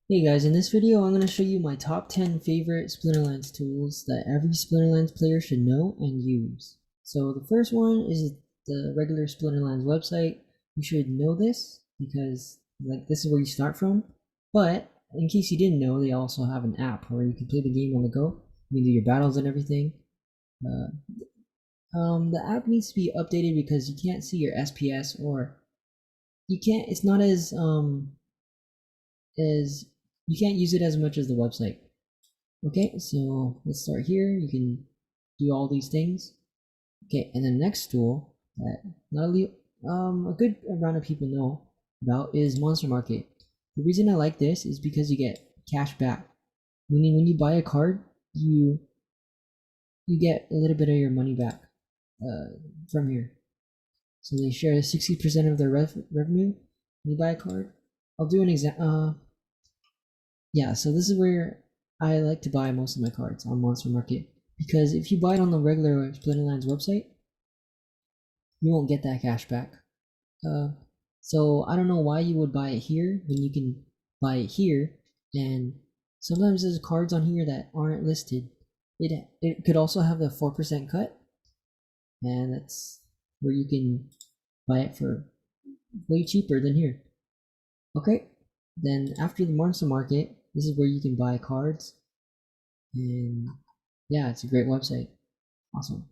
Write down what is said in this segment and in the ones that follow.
Hey guys, in this video I'm going to show you my top 10 favorite Splinterlands tools that every Splinterlands player should know and use. So the first one is the regular Splinterlands website. You should know this because this is where you start from. But in case you didn't know, they also have an app where you can play the game on the go. You can do your battles and everything. The app needs to be updated because you can't see your SPS, or you can't. It's not as you can't use it as much as the website. Okay, so let's start here. You can do all these things. Okay, and the next tool that not a good amount of people know about is Monster Market. The reason I like this is because you get cash back. Meaning when you buy a card, you get a little bit of your money back from here. So they share 60% of their revenue when you buy a card. I'll do an example. Yeah, so this is where I like to buy most of my cards on Monster Market, because if you buy it on the regular Splinterlands website, you won't get that cash back. Uh, so I don't know why you would buy it here when you can buy it here, and sometimes there's cards on here that aren't listed. It could also have the 4% cut, and that's where you can buy it for way cheaper than here. Okay, then after the Monster Market, this is where you can buy cards, and yeah, it's a great website. Awesome.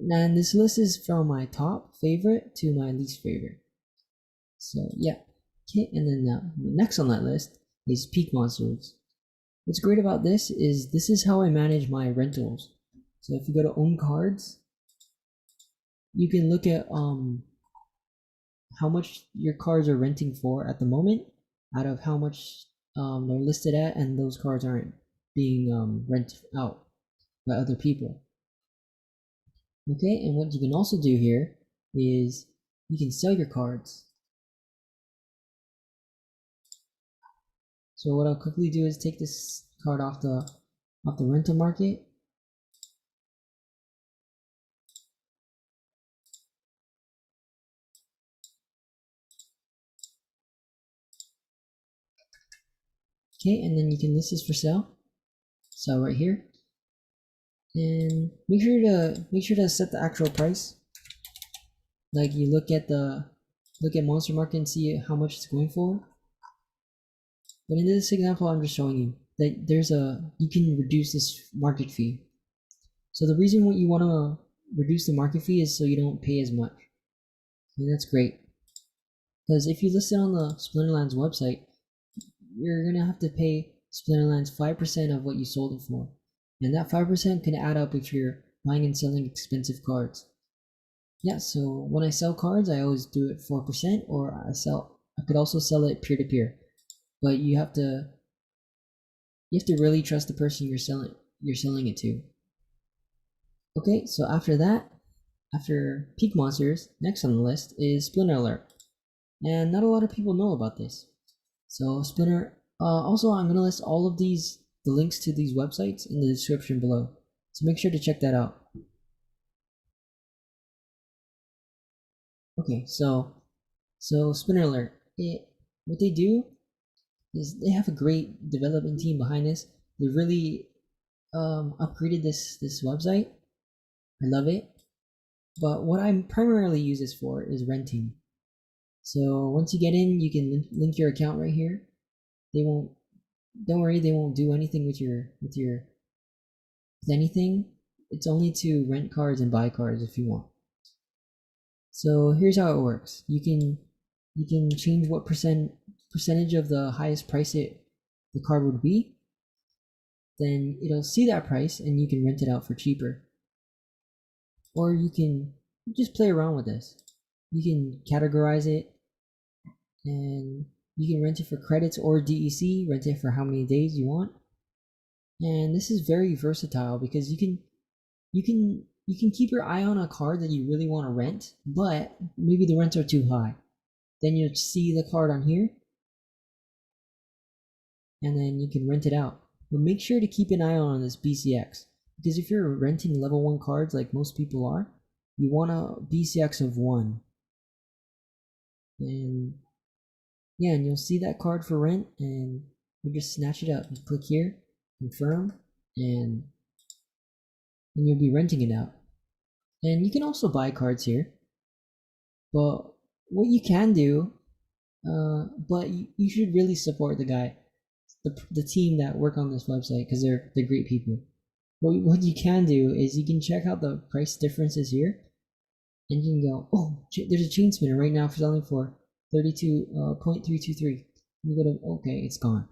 And this list is from my top favorite to my least favorite. So yeah. Okay, and then next on that list is Peak Monsters. What's great about this is how I manage my rentals. So if you go to own cards, you can look at how much your cards are renting for at the moment out of how much they're listed at, and those cards aren't being rented out by other people. Okay, and what you can also do here is you can sell your cards. So what I'll quickly do is take this card off the rental market. Okay, and then you can list this for sale. So right here, and make sure to set the actual price. Like you look at Monster Market and see how much it's going for. But in this example, I'm just showing you that you can reduce this market fee. So the reason what you want to reduce the market fee is so you don't pay as much, and that's great. Because if you list it on the Splinterlands website, you're gonna have to pay Splinterlands 5% of what you sold it for, and that 5% can add up if you're buying and selling expensive cards. Yeah, so when I sell cards, I always do it 4%, or I could also sell it peer to peer, but you have to really trust the person you're selling it to. Okay, so after Peak Monsters, next on the list is Splinter Alert, and not a lot of people know about this. So Splinter, also I'm gonna list all of the links to these websites in the description below, so make sure to check that out. Okay, so Splinter Alert, what they do is they have a great development team behind this. They really upgraded this website. I love it. But what I primarily use this for is renting. So once you get in, you can link your account right here. They won't. Don't worry, they won't do anything with anything. It's only to rent cards and buy cards if you want. So here's how it works. You can change what percentage of the highest price the card would be. Then it'll see that price and you can rent it out for cheaper. Or you can just play around with this. You can categorize it, and you can rent it for credits or DEC, rent it for how many days you want. And this is very versatile because you can keep your eye on a card that you really want to rent, but maybe the rents are too high. Then you'll see the card on here, and then you can rent it out. But make sure to keep an eye on this BCX, because if you're renting level 1 cards like most people are, you want a BCX of 1. And yeah, and you'll see that card for rent, and you just snatch it up. You click here, confirm, and you'll be renting it out. And you can also buy cards here. But what you can do, but you should really support the team that work on this website, because they're great people. What you can do is you can check out the price differences here, and you can go, oh, there's a chain spinner right now for selling for 32.323. You go to, okay, it's gone.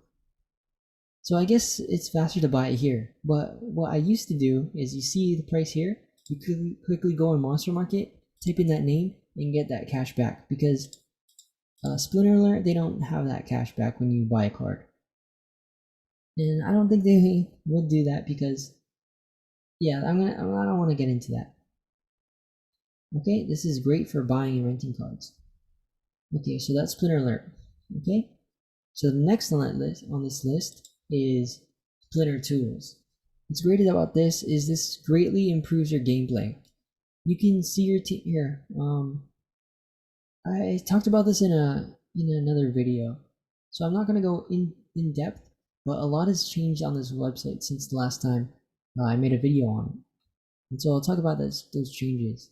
So I guess it's faster to buy it here. But what I used to do is, you see the price here, you could quickly go on Monster Market, type in that name, and get that cash back, because Splinter Alert, they don't have that cash back when you buy a card. And I don't think they would do that, because yeah, I don't want to get into that. Okay, this is great for buying and renting cards. Okay, so that's Splinter Alert. Okay, so the next on this list is Splinter Tools. What's great about this is this greatly improves your gameplay. You can see your team here. I talked about this in another video, so I'm not gonna go in depth, but a lot has changed on this website since the last time I made a video on it, and so I'll talk about those changes.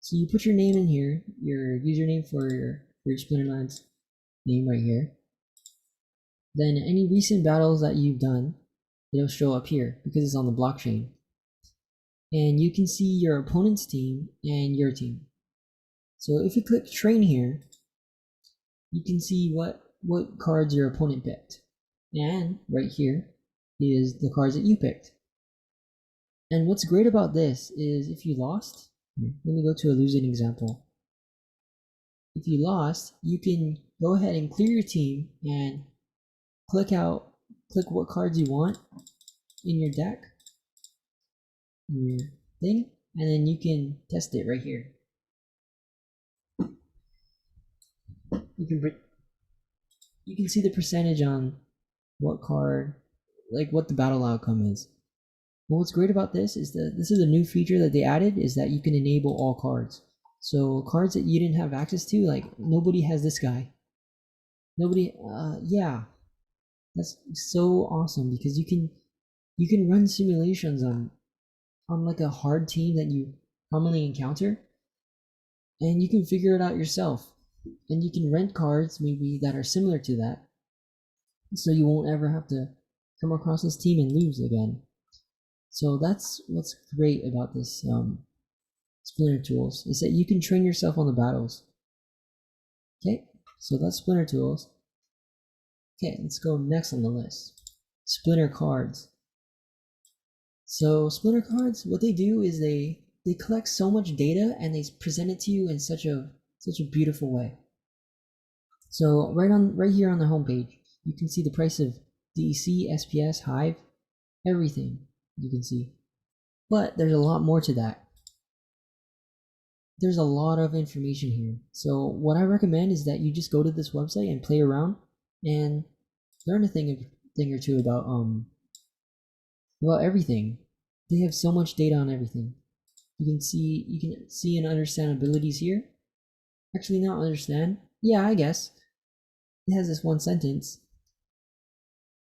So you put your name in here, your username for your Splinterlands name right here. Then any recent battles that you've done, it'll show up here because it's on the blockchain. And you can see your opponent's team and your team. So if you click train here, you can see what cards your opponent picked. And right here is the cards that you picked. And what's great about this is, if you lost, let me go to a losing example. If you lost, you can go ahead and clear your team and click what cards you want in your deck, in your thing, and then you can test it right here. You can see the percentage on what card, like what the battle outcome is. But what's great about this is that this is a new feature that they added, is that you can enable all cards. So cards that you didn't have access to, like nobody has this guy. Nobody, yeah, that's so awesome, because you can run simulations on like a hard team that you commonly encounter, and you can figure it out yourself. And you can rent cards maybe that are similar to that, so you won't ever have to come across this team and lose again. So that's what's great about this Splinter Tools, is that you can train yourself on the battles. Okay, so that's Splinter Tools. Okay, let's go next on the list. Splinter Cards. So Splinter Cards, what they do is they collect so much data, and they present it to you in such a beautiful way. So right here on the homepage, you can see the price of DEC, SPS, Hive, everything you can see. But there's a lot more to that. There's a lot of information here. So what I recommend is that you just go to this website and play around and learn a thing or two about everything. They have so much data on everything. You can see and understand abilities here. Actually, not understand. Yeah, I guess. It has this one sentence.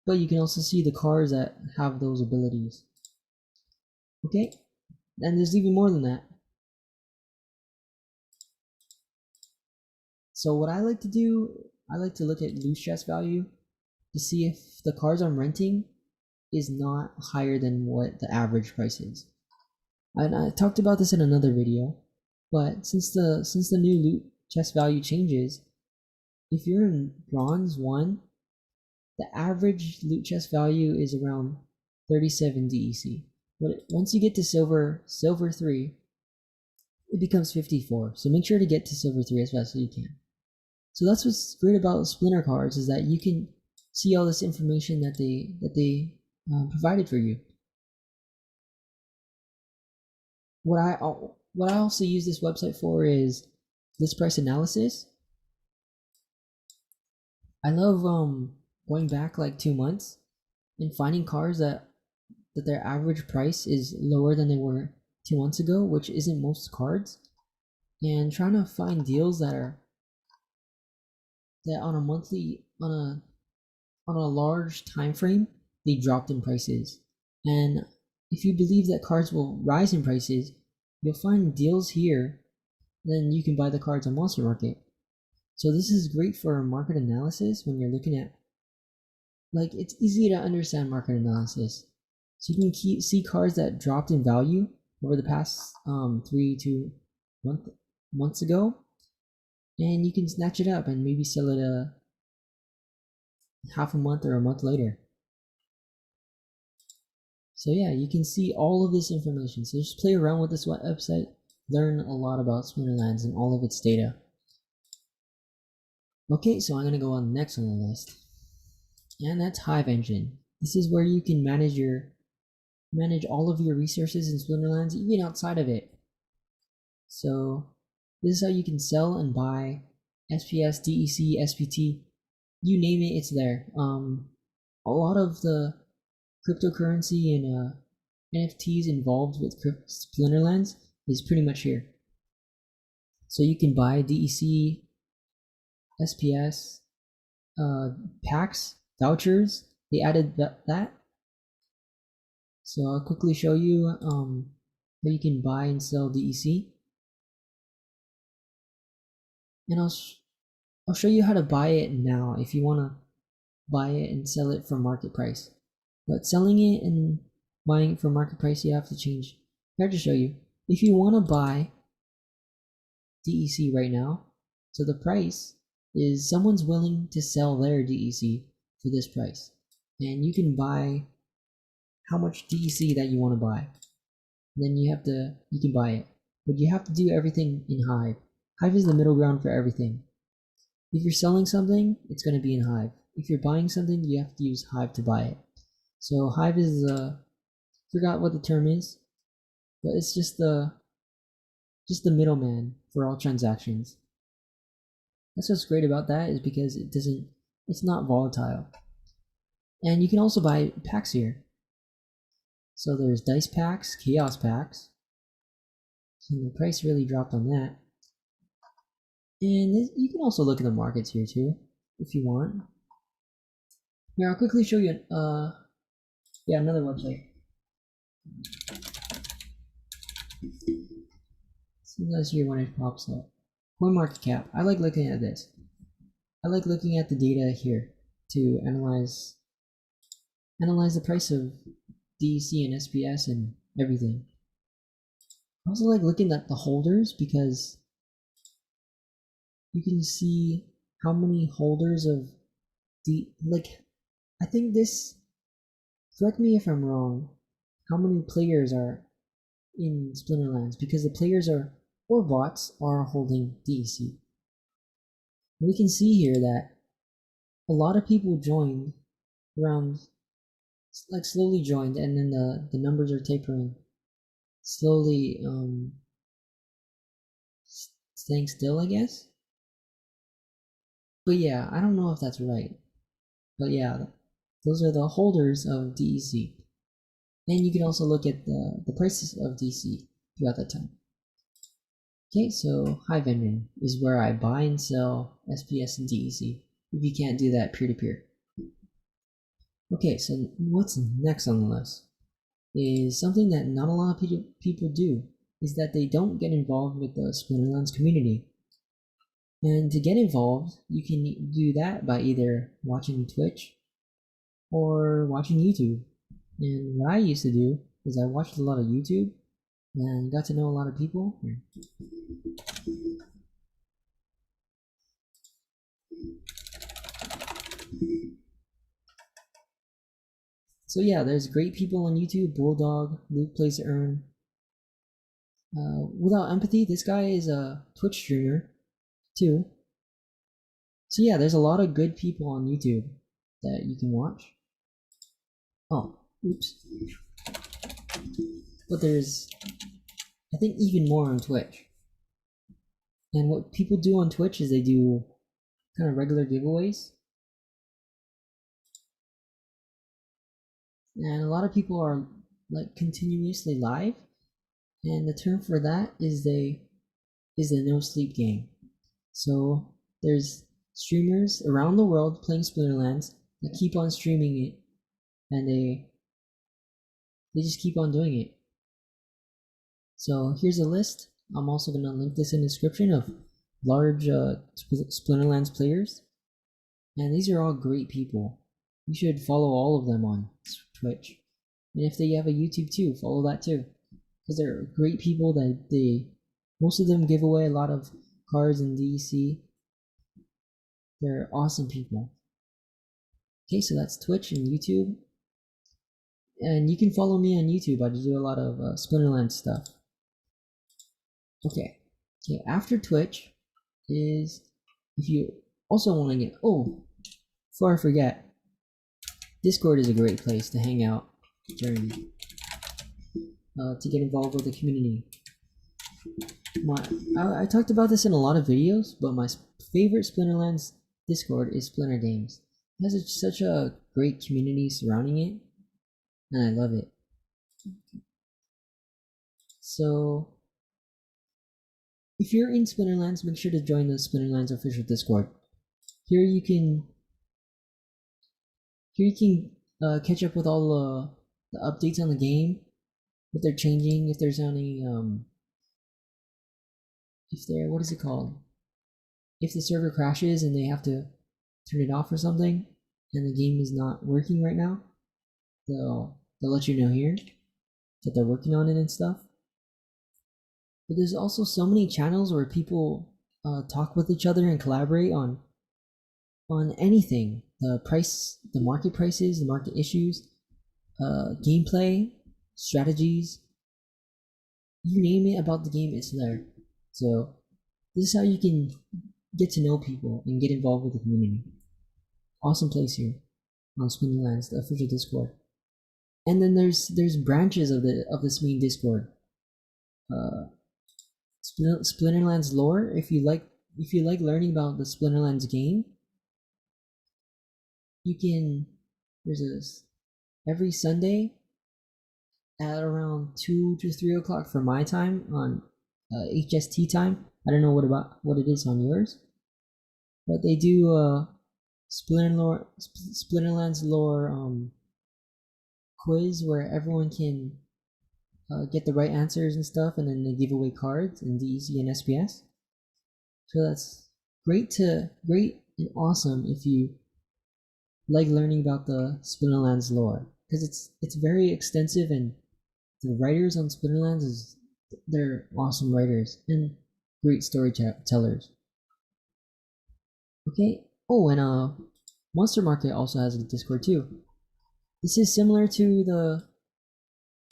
But you can also see the cards that have those abilities. Okay? And there's even more than that. So what I like to do, I like to look at loot chest value to see if the cards I'm renting is not higher than what the average price is. And I talked about this in another video, but since the new loot chest value changes, if you're in bronze 1, the average loot chest value is around 37 DEC. But once you get to silver 3, it becomes 54. So make sure to get to silver 3 as fast as you can. So that's what's great about Splinter Cards, is that you can see all this information that they provided for you. What I also use this website for is list price analysis. I love going back like 2 months and finding cards that their average price is lower than they were 2 months ago, which isn't most cards, and trying to find deals that on a on a large time frame, they dropped in prices. And if you believe that cards will rise in prices, you'll find deals here. Then you can buy the cards on Monster Market. So this is great for market analysis when you're looking at, like, it's easy to understand market analysis. So you can see cards that dropped in value over the past 3 to months ago, and you can snatch it up and maybe sell it half a month or a month later. So yeah, you can see all of this information. So just play around with this website, learn a lot about Splinterlands and all of its data. Okay, so I'm gonna go on next on the list, and that's Hive Engine. This is where you can manage all of your resources in Splinterlands, even outside of it. So this is how you can sell and buy SPS, DEC, SPT, you name it, it's there. A lot of the cryptocurrency and NFTs involved with Splinterlands is pretty much here. So you can buy DEC, SPS, packs, vouchers. They added that. So I'll quickly show you how you can buy and sell DEC. And I'll show you how to buy it now if you want to buy it and sell it for market price. But selling it and buying it for market price, you have to change. Here to show you. If you want to buy DEC right now, so the price is someone's willing to sell their DEC for this price. And you can buy how much DEC that you want to buy. Then you can buy it. But you have to do everything in Hive. Hive is the middle ground for everything. If you're selling something, it's going to be in Hive. If you're buying something, you have to use Hive to buy it. So Hive is forgot what the term is, but it's just the middleman for all transactions. That's what's great about that, is because it's not volatile. And you can also buy packs here. So there's dice packs, chaos packs. So the price really dropped on that. And you can also look at the markets here too, if you want. Now I'll quickly show you another website. Sometimes here when it pops up. CoinMarketCap. I like looking at this. I like looking at the data here to analyze the price of DEC and SPS and everything. I also like looking at the holders because you can see how many holders of I think this, correct me if I'm wrong, how many players are in Splinterlands, because the players or bots are holding DEC. We can see here that a lot of people joined around, slowly joined, and then the numbers are tapering slowly, staying still, I guess. But yeah, I don't know if that's right. But yeah, those are the holders of DEC. And you can also look at the prices of DEC throughout that time. Okay, so Hive Engine is where I buy and sell SPS and DEC, if you can't do that peer-to-peer. Okay, so what's next on the list is something that not a lot of people do, is that they don't get involved with the Splinterlands community. And to get involved, you can do that by either watching Twitch or watching YouTube. And what I used to do is I watched a lot of YouTube and got to know a lot of people. So yeah, there's great people on YouTube. Bulldog, Luke Plays to Earn. Without Empathy, this guy is a Twitch streamer too. So yeah, there's a lot of good people on YouTube that you can watch. Oh, oops. But there's, I think, even more on Twitch. And what people do on Twitch is they do kind of regular giveaways. And a lot of people are like continuously live. And the term for that is the no sleep game. So there's streamers around the world playing Splinterlands, that keep on streaming it, and they just keep on doing it. So here's a list. I'm also gonna link this in the description of large Splinterlands players, and these are all great people. You should follow all of them on Twitch, and if they have a YouTube too, follow that too, because they're great people. That most of them give away a lot of cards in DEC. They're awesome people. Okay, so that's Twitch and YouTube, and you can follow me on YouTube. I do a lot of Splinterlands stuff. Okay, after Twitch is, if you also want to get, before I forget, Discord is a great place to hang out during, to get involved with the community. I talked about this in a lot of videos, but my favorite Splinterlands Discord is Splinter Games. It has such a great community surrounding it, and I love it. So, if you're in Splinterlands, make sure to join the Splinterlands official Discord. Here you can catch up with all the updates on the game, what they're changing, if there's any what is it called? If the server crashes and they have to turn it off or something, and the game is not working right now, they'll let you know here that they're working on it and stuff. But there's also so many channels where people talk with each other and collaborate on anything: the market prices, the market issues, gameplay, strategies, you name it about the game, it's there. So this is how you can get to know people and get involved with the community. Awesome place here on Splinterlands, the official Discord. And then there's branches of this main Discord. Splinterlands lore. If you like learning about the Splinterlands game, there's every Sunday at around 2 to 3 o'clock for my time on HST time. I don't know what it is on yours, but they do Splinterlands lore quiz where everyone can get the right answers and stuff, and then they give away cards in DEC and SPS. So that's great and awesome if you like learning about the Splinterlands lore, because it's very extensive, and the writers on Splinterlands they're awesome writers and great storytellers. Okay. Oh, and Monster Market also has a Discord too. This is similar to the,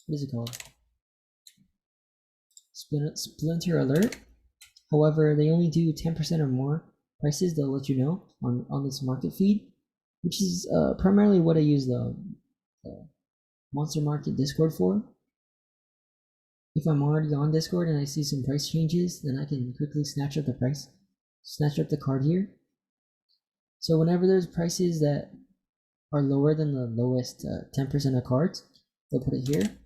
what is it called? Splinter Alert. However, they only do 10% or more prices. They'll let you know on this market feed, which is primarily what I use the Monster Market Discord for. If I'm already on Discord and I see some price changes, then I can quickly snatch up the card here. So whenever there's prices that are lower than the lowest 10% of cards, they'll put it here.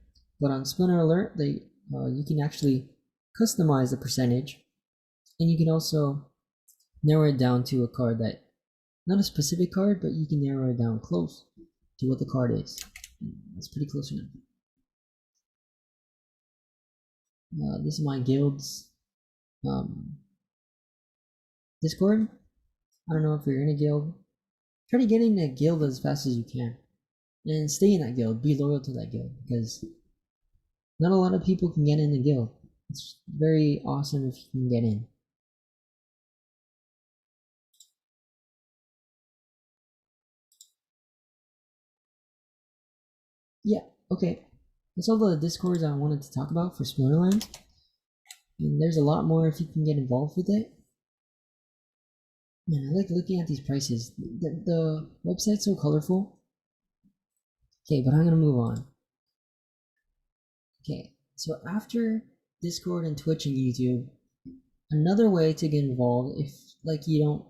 But on Splinter Alert, you can actually customize the percentage, and you can also narrow it down to a card that, not a specific card, but you can narrow it down close to what the card is. That's pretty close enough. This is my guild's Discord. I don't know if you're in a guild. Try to get in a guild as fast as you can, and stay in that guild. Be loyal to that guild, because not a lot of people can get in the guild. It's very awesome if you can get in. Yeah, okay. That's all the Discords I wanted to talk about for Splinterlands. And there's a lot more if you can get involved with it. Man, I like looking at these prices. The website's so colorful. Okay, but I'm gonna move on. Okay, so after Discord and Twitch and YouTube, another way to get involved, if you don't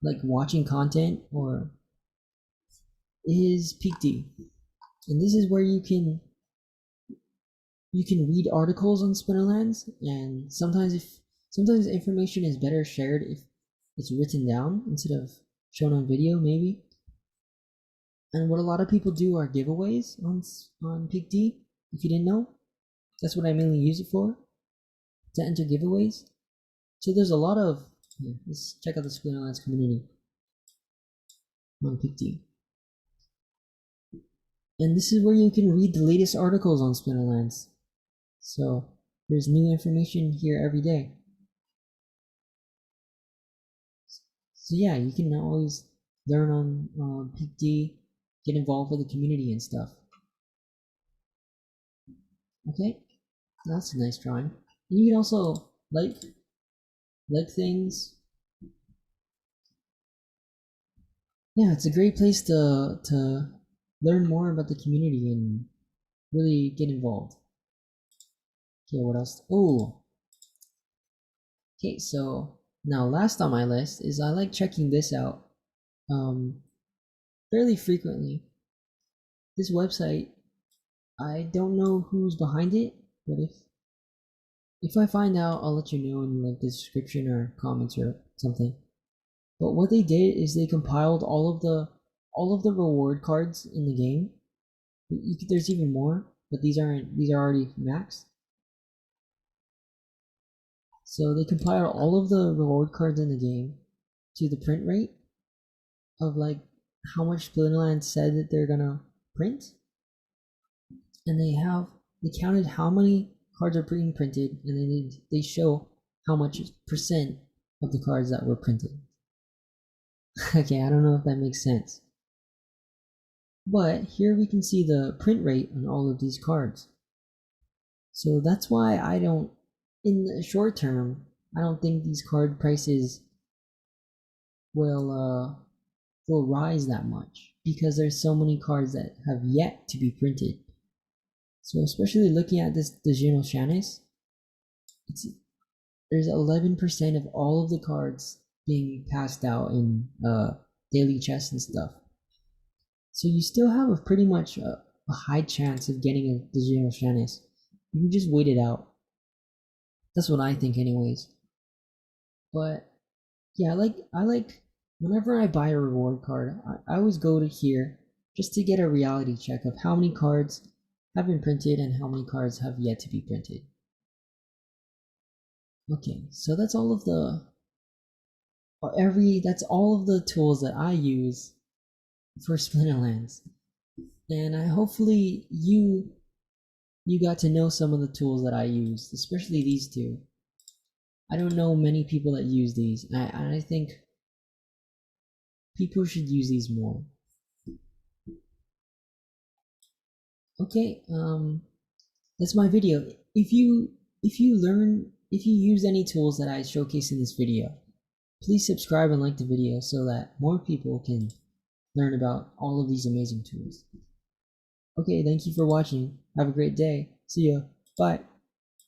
like watching content, is PeakD. And this is where you can read articles on Splinterlands, and sometimes information is better shared if it's written down instead of shown on video, maybe. And what a lot of people do are giveaways on PicD. If you didn't know, that's what I mainly use it for, to enter giveaways. So there's a lot of, let's check out the Splinterlands community on PicD. And this is where you can read the latest articles on Splinterlands. So there's new information here every day. So yeah, you can always learn on PicD, get involved with the community and stuff. Okay, that's a nice drawing. And you can also like things. Yeah, it's a great place to learn more about the community and really get involved. Okay, what else? Oh, okay, so now last on my list is I like checking this out fairly frequently. This website, I don't know who's behind it, but if I find out, I'll let you know in like the description or comments or something. But what they did is they compiled all of the reward cards in the game. There's even more, but these are already maxed. So they compiled all of the reward cards in the game to the print rate of like how much Splinterlands said that they're gonna print, and they counted how many cards are being printed, and then they show how much percent of the cards that were printed. Okay, I don't know if that makes sense. But here we can see the print rate on all of these cards. So that's why I don't, in the short term, I don't think these card prices will rise that much, because there's so many cards that have yet to be printed. So especially looking at this Digital Shanis, there's 11% of all of the cards being passed out in daily chests and stuff. So you still have a pretty much a high chance of getting a Digital Shanis. You can just wait it out. That's what I think anyways. But yeah, I like whenever I buy a reward card, I always go to here just to get a reality check of how many cards have been printed and how many cards have yet to be printed. Okay, so that's all of that's all of the tools that I use for Splinterlands. And hopefully you got to know some of the tools that I use, especially these two. I don't know many people that use these, and I think people should use these more. Okay, that's my video. If you use any tools that I showcase in this video, please subscribe and like the video so that more people can learn about all of these amazing tools. Okay, thank you for watching. Have a great day. See ya. Bye.